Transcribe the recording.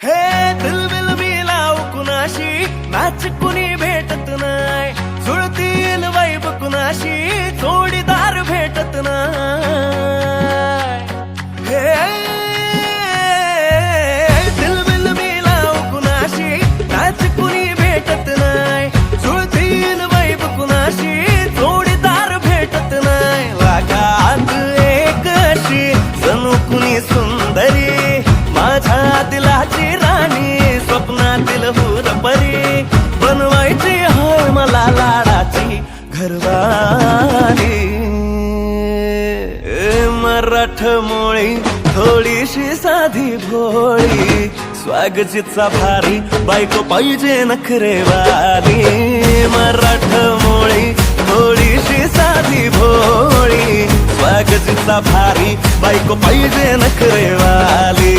हे दिलबिल मी लावू कुणाशी, मॅच कुणी भेटत नाय, जुळतील वाईब कुणाशी, जोडीदार भेटत नाय. हे दिलबिल मी लावू कुणाशी, मॅच कुणी भेटत नाय, जुळतील वाईब कुणाशी, जोडीदार भेटत नाय. वागात एक अशी जणू कुणी सुंदरी, माझ्या दिलाची राणी, स्वप्नातील हुरपरी, बनवायची होय मला लाडाची घरवाली. मराठमोळी थोडीशी साधी भोळी, स्वागतीचा भारी बायको पाहिजे नखरेवाली. मराठमोळी थोडीशी साधी भोळी, स्वागतीचा भारी बायको पाहिजे नखरेवाली.